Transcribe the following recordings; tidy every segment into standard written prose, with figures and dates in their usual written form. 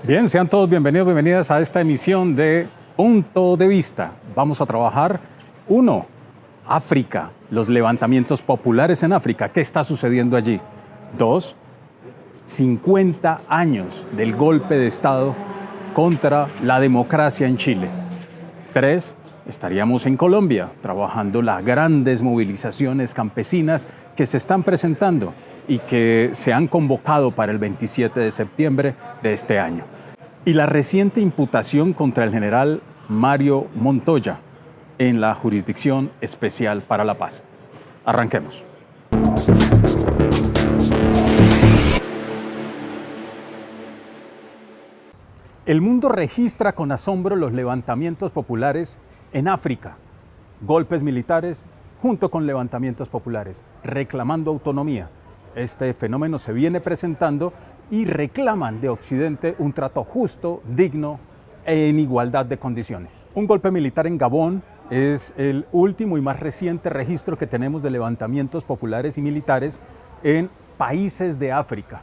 Bien, sean todos bienvenidos, bienvenidas a esta emisión de Punto de Vista. Vamos a trabajar, uno, África, los levantamientos populares en África, ¿qué está sucediendo allí? Dos, 50 años del golpe de Estado contra la democracia en Chile. Tres, estaríamos en Colombia trabajando las grandes movilizaciones campesinas que se están presentando y que se han convocado para el 27 de septiembre de este año. Y la reciente imputación contra el general Mario Montoya en la Jurisdicción Especial para la Paz. Arranquemos. El mundo registra con asombro los levantamientos populares en África. Golpes militares junto con levantamientos populares, reclamando autonomía. Este fenómeno se viene presentando y reclaman de Occidente un trato justo, digno e en igualdad de condiciones. Un golpe militar en Gabón es el último y más reciente registro que tenemos de levantamientos populares y militares en países de África.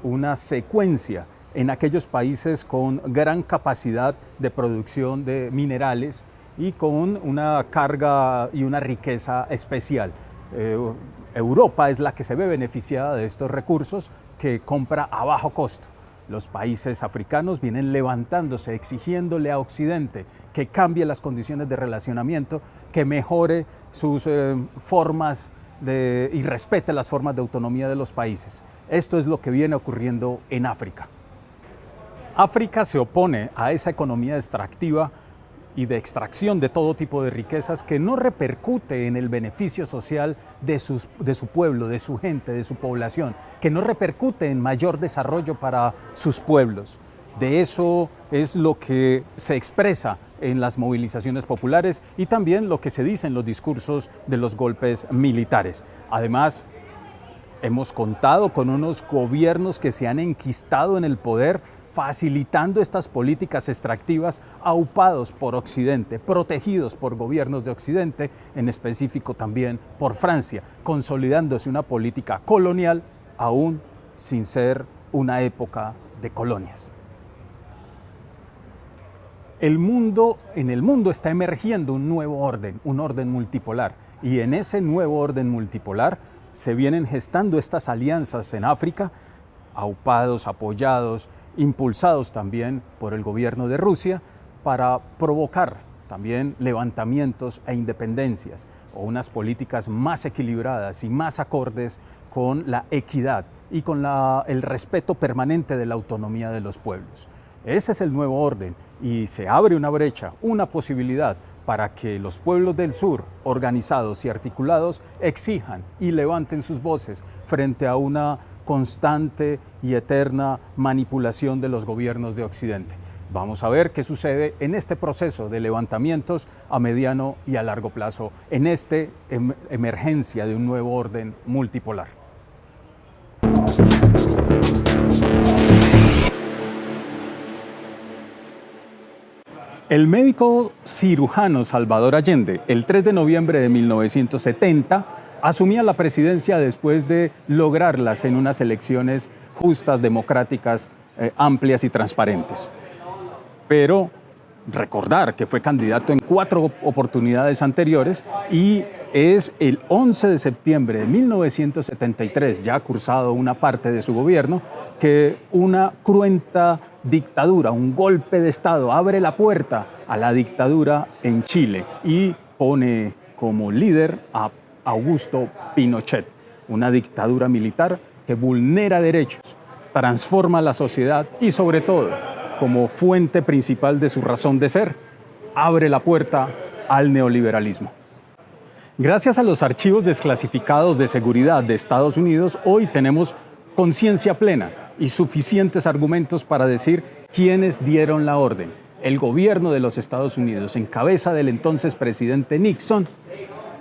Una secuencia en aquellos países con gran capacidad de producción de minerales y con una carga y una riqueza especial. Europa es la que se ve beneficiada de estos recursos que compra a bajo costo. Los países africanos vienen levantándose, exigiéndole a Occidente que cambie las condiciones de relacionamiento, que mejore sus formas y respete las formas de autonomía de los países. Esto es lo que viene ocurriendo en África. África se opone a esa economía extractiva y de extracción de todo tipo de riquezas que no repercute en el beneficio social de su pueblo, de su gente, de su población, que no repercute en mayor desarrollo para sus pueblos. De eso es lo que se expresa en las movilizaciones populares y también lo que se dice en los discursos de los golpes militares. Además, hemos contado con unos gobiernos que se han enquistado en el poder, facilitando estas políticas extractivas aupados por Occidente, protegidos por gobiernos de Occidente, en específico también por Francia, consolidándose una política colonial aún sin ser una época de colonias. En el mundo está emergiendo un nuevo orden, un orden multipolar, y en ese nuevo orden multipolar se vienen gestando estas alianzas en África, aupados, apoyados, impulsados también por el gobierno de Rusia para provocar también levantamientos e independencias o unas políticas más equilibradas y más acordes con la equidad y con el respeto permanente de la autonomía de los pueblos. Ese es el nuevo orden y se abre una brecha, una posibilidad para que los pueblos del sur, organizados y articulados, exijan y levanten sus voces frente a una constante y eterna manipulación de los gobiernos de Occidente. Vamos a ver qué sucede en este proceso de levantamientos a mediano y a largo plazo, en esta emergencia de un nuevo orden multipolar. El médico cirujano Salvador Allende, el 3 de noviembre de 1970, asumía la presidencia después de lograrlas en unas elecciones justas, democráticas, amplias y transparentes. Pero recordar que fue candidato en 4 oportunidades anteriores y es el 11 de septiembre de 1973, ya cursado una parte de su gobierno, que una cruenta dictadura, un golpe de Estado, abre la puerta a la dictadura en Chile y pone como líder a Augusto Pinochet, una dictadura militar que vulnera derechos, transforma la sociedad y sobre todo, como fuente principal de su razón de ser, abre la puerta al neoliberalismo. Gracias a los archivos desclasificados de seguridad de Estados Unidos, hoy tenemos conciencia plena y suficientes argumentos para decir quiénes dieron la orden. El gobierno de los Estados Unidos, en cabeza del entonces presidente Nixon,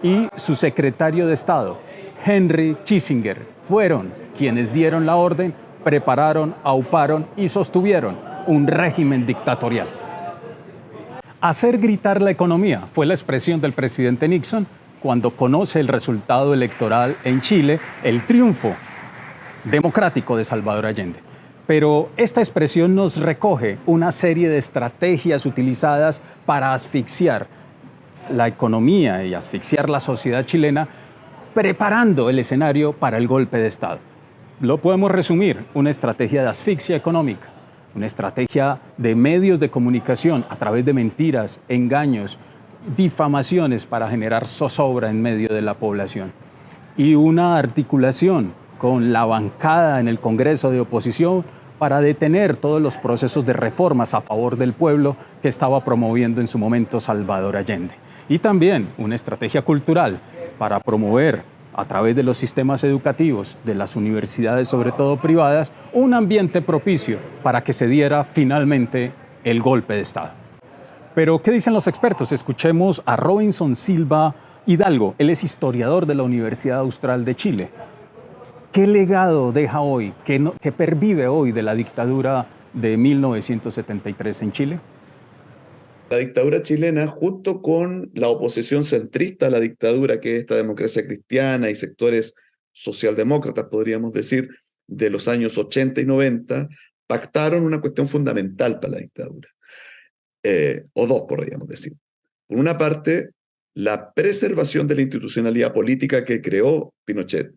y su secretario de Estado, Henry Kissinger, fueron quienes dieron la orden, prepararon, auparon y sostuvieron un régimen dictatorial. Hacer gritar la economía fue la expresión del presidente Nixon cuando conoce el resultado electoral en Chile, el triunfo democrático de Salvador Allende. Pero esta expresión nos recoge una serie de estrategias utilizadas para asfixiar la economía y asfixiar la sociedad chilena, preparando el escenario para el golpe de Estado. Lo podemos resumir, una estrategia de asfixia económica, una estrategia de medios de comunicación a través de mentiras, engaños, difamaciones para generar zozobra en medio de la población y una articulación con la bancada en el Congreso de oposición para detener todos los procesos de reformas a favor del pueblo que estaba promoviendo en su momento Salvador Allende. Y también una estrategia cultural para promover a través de los sistemas educativos, de las universidades, sobre todo privadas, un ambiente propicio para que se diera finalmente el golpe de Estado. Pero, ¿qué dicen los expertos? Escuchemos a Robinson Silva Hidalgo. Él es historiador de la Universidad Austral de Chile. ¿Qué legado deja hoy, qué pervive hoy de la dictadura de 1973 en Chile? La dictadura chilena, junto con la oposición centrista a la dictadura, que es esta democracia cristiana y sectores socialdemócratas, podríamos decir, de los años 80 y 90, pactaron una cuestión fundamental para la dictadura, o dos, podríamos decir. Por una parte, la preservación de la institucionalidad política que creó Pinochet,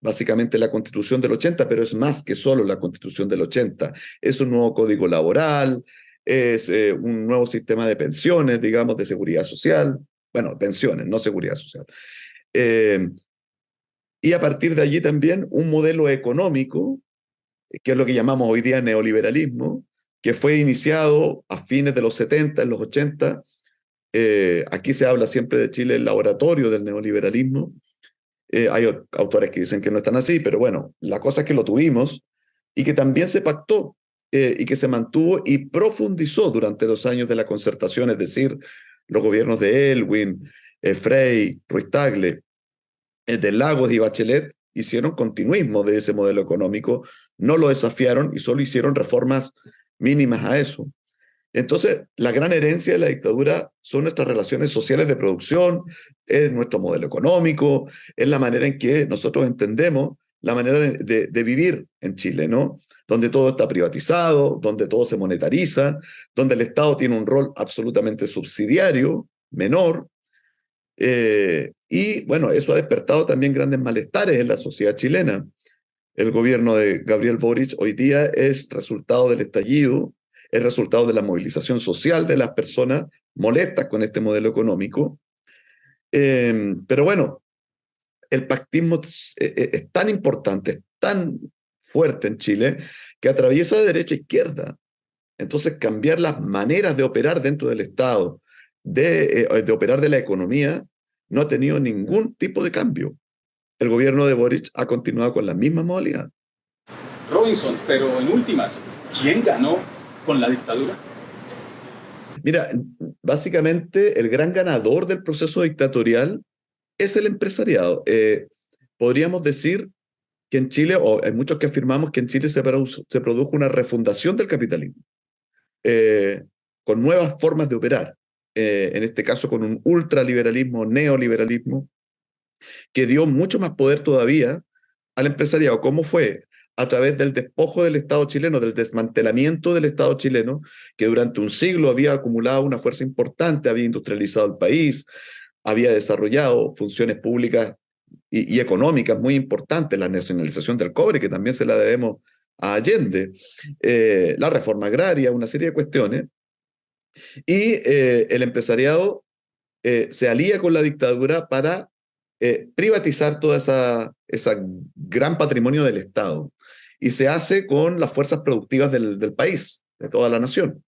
básicamente la Constitución del 80, pero es más que solo la Constitución del 80. Es un nuevo código laboral, es un nuevo sistema de pensiones, digamos, de seguridad social. Bueno, pensiones, no seguridad social. Y a partir de allí también un modelo económico, que es lo que llamamos hoy día neoliberalismo, que fue iniciado a fines de los 70, en los 80. Aquí se habla siempre de Chile, el laboratorio del neoliberalismo. Hay autores que dicen que no están así, pero bueno, la cosa es que lo tuvimos y que también se pactó y que se mantuvo y profundizó durante los años de la concertación, es decir, los gobiernos de Elwin, Frey, Ruiz Tagle, de Lagos y Bachelet hicieron continuismo de ese modelo económico, no lo desafiaron y solo hicieron reformas mínimas a eso. Entonces, la gran herencia de la dictadura son nuestras relaciones sociales de producción, es nuestro modelo económico, es la manera en que nosotros entendemos la manera de vivir en Chile, ¿no? Donde todo está privatizado, donde todo se monetariza, donde el Estado tiene un rol absolutamente subsidiario, menor, y bueno, eso ha despertado también grandes malestares en la sociedad chilena. El gobierno de Gabriel Boric hoy día es resultado del estallido, es resultado de la movilización social de las personas molestas con este modelo económico. Pero bueno, el pactismo es tan importante, es tan fuerte en Chile, que atraviesa de derecha a izquierda. Entonces, cambiar las maneras de operar dentro del Estado, de operar de la economía, no ha tenido ningún tipo de cambio. El gobierno de Boric ha continuado con la misma modalidad. Robinson, pero en últimas, ¿quién ganó con la dictadura? Mira, básicamente el gran ganador del proceso dictatorial es el empresariado. Podríamos decir que en Chile, o hay muchos que afirmamos que en Chile se produjo una refundación del capitalismo, con nuevas formas de operar, en este caso con un ultraliberalismo, neoliberalismo, que dio mucho más poder todavía al empresariado. ¿Cómo fue? A través del despojo del Estado chileno, del desmantelamiento del Estado chileno, que durante un siglo había acumulado una fuerza importante, había industrializado el país, había desarrollado funciones públicas y económicas muy importantes, la nacionalización del cobre, que también se la debemos a Allende, la reforma agraria, una serie de cuestiones, y el empresariado se alía con la dictadura para privatizar toda esa gran patrimonio del Estado, y se hace con las fuerzas productivas del país, de toda la nación.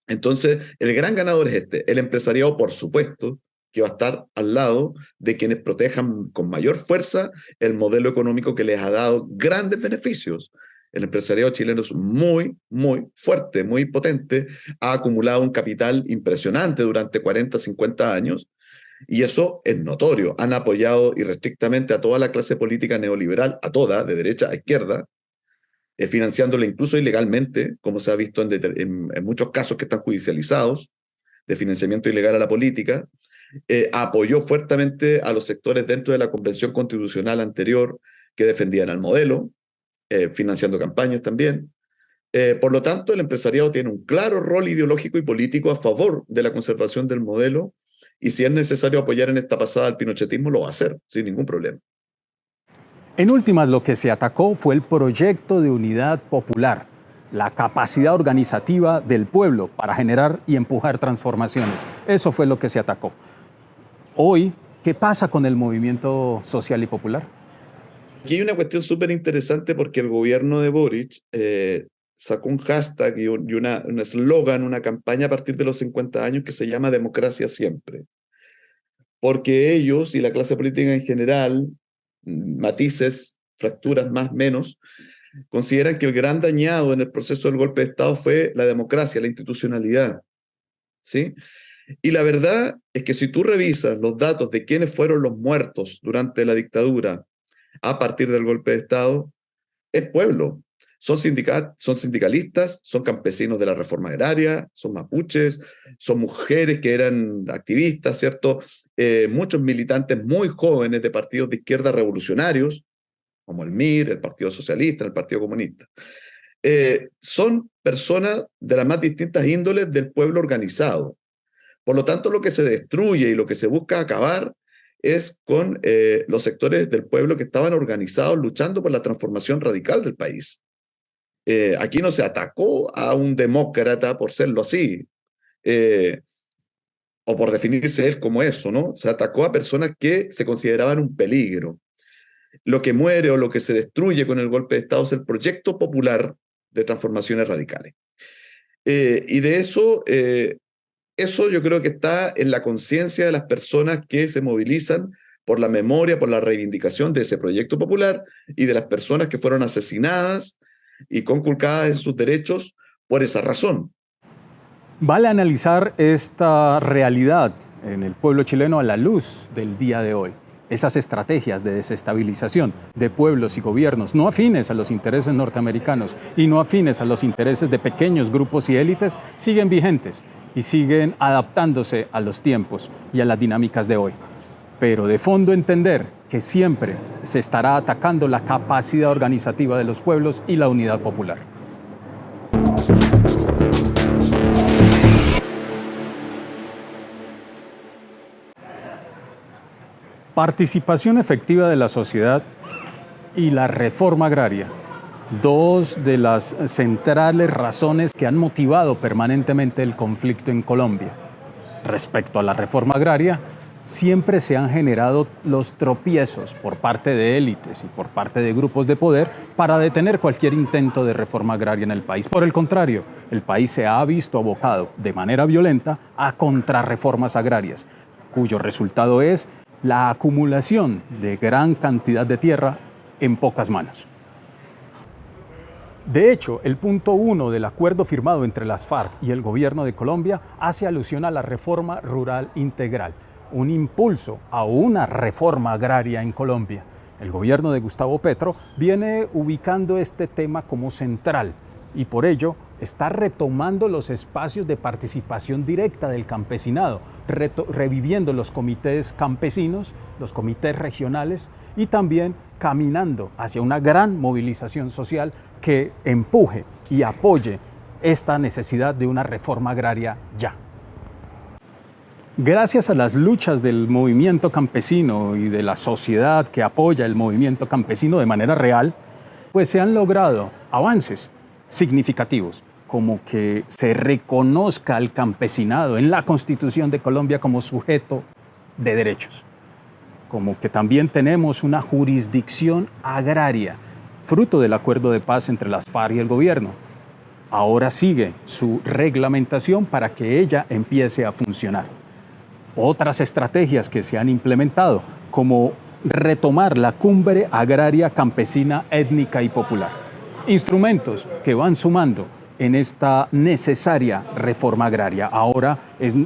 Entonces, el gran ganador es este. El empresariado, por supuesto, que va a estar al lado de quienes protejan con mayor fuerza el modelo económico que les ha dado grandes beneficios. El empresariado chileno es muy, muy fuerte, muy potente, ha acumulado un capital impresionante durante 40, 50 años, y eso es notorio. Han apoyado irrestrictamente a toda la clase política neoliberal, a toda, de derecha a izquierda, financiándola incluso ilegalmente, como se ha visto en muchos casos que están judicializados, de financiamiento ilegal a la política. Apoyó fuertemente a los sectores dentro de la Convención Constitucional anterior que defendían al modelo. financiando campañas también. Por lo tanto, el empresariado tiene un claro rol ideológico y político a favor de la conservación del modelo, y si es necesario apoyar en esta pasada al pinochetismo, lo va a hacer, sin ningún problema. En últimas, lo que se atacó fue el proyecto de unidad popular, la capacidad organizativa del pueblo para generar y empujar transformaciones. Eso fue lo que se atacó. Hoy, ¿qué pasa con el movimiento social y popular? Aquí hay una cuestión súper interesante porque el gobierno de Boric sacó un hashtag y un eslogan, una campaña a partir de los 50 años que se llama Democracia Siempre. Porque ellos y la clase política en general, matices, fracturas más, menos, consideran que el gran dañado en el proceso del golpe de Estado fue la democracia, la institucionalidad, ¿sí? Y la verdad es que si tú revisas los datos de quiénes fueron los muertos durante la dictadura a partir del golpe de Estado, es pueblo. Son sindicalistas, son campesinos de la reforma agraria, son mapuches, son mujeres que eran activistas, ¿cierto? Muchos militantes muy jóvenes de partidos de izquierda revolucionarios, como el MIR, el Partido Socialista, el Partido Comunista. Son personas de las más distintas índoles del pueblo organizado. Por lo tanto, lo que se destruye y lo que se busca acabar es con los sectores del pueblo que estaban organizados luchando por la transformación radical del país. Aquí no se atacó a un demócrata por serlo así, o por definirse él como eso, ¿no? Se atacó a personas que se consideraban un peligro. Lo que muere o lo que se destruye con el golpe de Estado es el proyecto popular de transformaciones radicales. Y de eso yo creo que está en la conciencia de las personas que se movilizan por la memoria, por la reivindicación de ese proyecto popular y de las personas que fueron asesinadas y conculcadas en sus derechos por esa razón. Vale analizar esta realidad en el pueblo chileno a la luz del día de hoy. Esas estrategias de desestabilización de pueblos y gobiernos no afines a los intereses norteamericanos y no afines a los intereses de pequeños grupos y élites siguen vigentes y siguen adaptándose a los tiempos y a las dinámicas de hoy. Pero de fondo entender que siempre se estará atacando la capacidad organizativa de los pueblos y la unidad popular. Participación efectiva de la sociedad y la reforma agraria, dos de las centrales razones que han motivado permanentemente el conflicto en Colombia. Respecto a la reforma agraria, siempre se han generado los tropiezos por parte de élites y por parte de grupos de poder para detener cualquier intento de reforma agraria en el país. Por el contrario, el país se ha visto abocado de manera violenta a contrarreformas agrarias, cuyo resultado es la acumulación de gran cantidad de tierra en pocas manos. De hecho, el punto 1 del acuerdo firmado entre las FARC y el gobierno de Colombia hace alusión a la reforma rural integral, un impulso a una reforma agraria en Colombia. El gobierno de Gustavo Petro viene ubicando este tema como central y por ello está retomando los espacios de participación directa del campesinado, reviviendo los comités campesinos, los comités regionales y también caminando hacia una gran movilización social que empuje y apoye esta necesidad de una reforma agraria ya. Gracias a las luchas del movimiento campesino y de la sociedad que apoya el movimiento campesino de manera real, pues se han logrado avances significativos, como que se reconozca al campesinado en la Constitución de Colombia como sujeto de derechos, como que también tenemos una jurisdicción agraria, fruto del acuerdo de paz entre las FARC y el gobierno. Ahora sigue su reglamentación para que ella empiece a funcionar. Otras estrategias que se han implementado, como retomar la cumbre agraria campesina étnica y popular. Instrumentos que van sumando en esta necesaria reforma agraria. Ahora es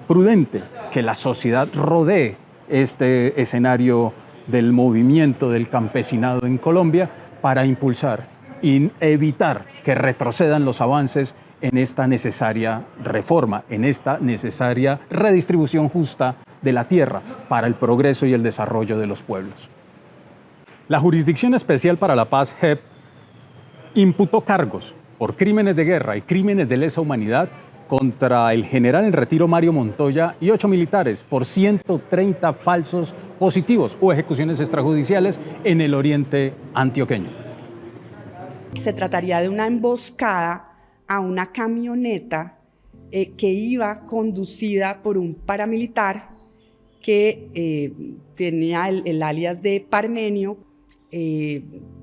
prudente que la sociedad rodee este escenario del movimiento del campesinado en Colombia para impulsar y evitar que retrocedan los avances en esta necesaria reforma, en esta necesaria redistribución justa de la tierra para el progreso y el desarrollo de los pueblos. La Jurisdicción Especial para la Paz, JEP, imputó cargos por crímenes de guerra y crímenes de lesa humanidad contra el general en retiro Mario Montoya y 8 militares por 130 falsos positivos o ejecuciones extrajudiciales en el oriente antioqueño. Se trataría de una emboscada a una camioneta que iba conducida por un paramilitar que tenía el alias de Parmenio.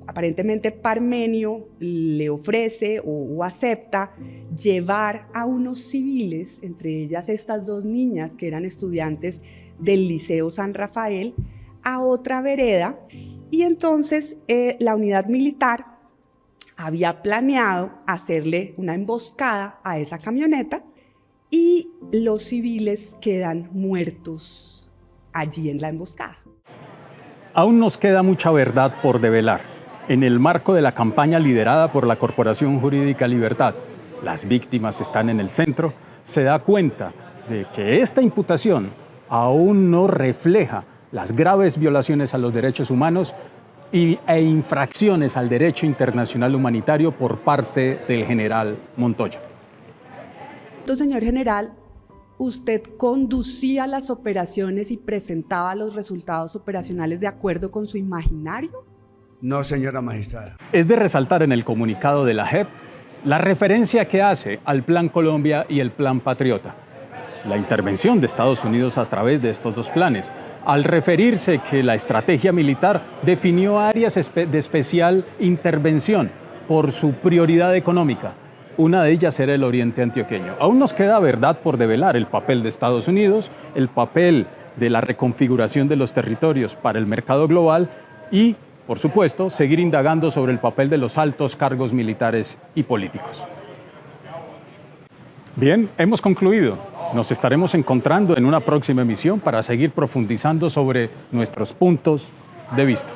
Aparentemente Parmenio le ofrece o acepta llevar a unos civiles, entre ellas estas 2 niñas que eran estudiantes del Liceo San Rafael, a otra vereda, y entonces la unidad militar había planeado hacerle una emboscada a esa camioneta y los civiles quedan muertos allí en la emboscada. Aún nos queda mucha verdad por develar. En el marco de la campaña liderada por la Corporación Jurídica Libertad, las víctimas están en el centro, se da cuenta de que esta imputación aún no refleja las graves violaciones a los derechos humanos e infracciones al derecho internacional humanitario por parte del general Montoya. Entonces, señor general, ¿usted conducía las operaciones y presentaba los resultados operacionales de acuerdo con su imaginario? No, señora magistrada. Es de resaltar en el comunicado de la JEP la referencia que hace al Plan Colombia y el Plan Patriota. La intervención de Estados Unidos a través de estos 2 planes, al referirse que la estrategia militar definió áreas de especial intervención por su prioridad económica. Una de ellas era el oriente antioqueño. Aún nos queda verdad por develar: el papel de Estados Unidos, el papel de la reconfiguración de los territorios para el mercado global y, por supuesto, seguir indagando sobre el papel de los altos cargos militares y políticos. Bien, hemos concluido. Nos estaremos encontrando en una próxima emisión para seguir profundizando sobre nuestros puntos de vista.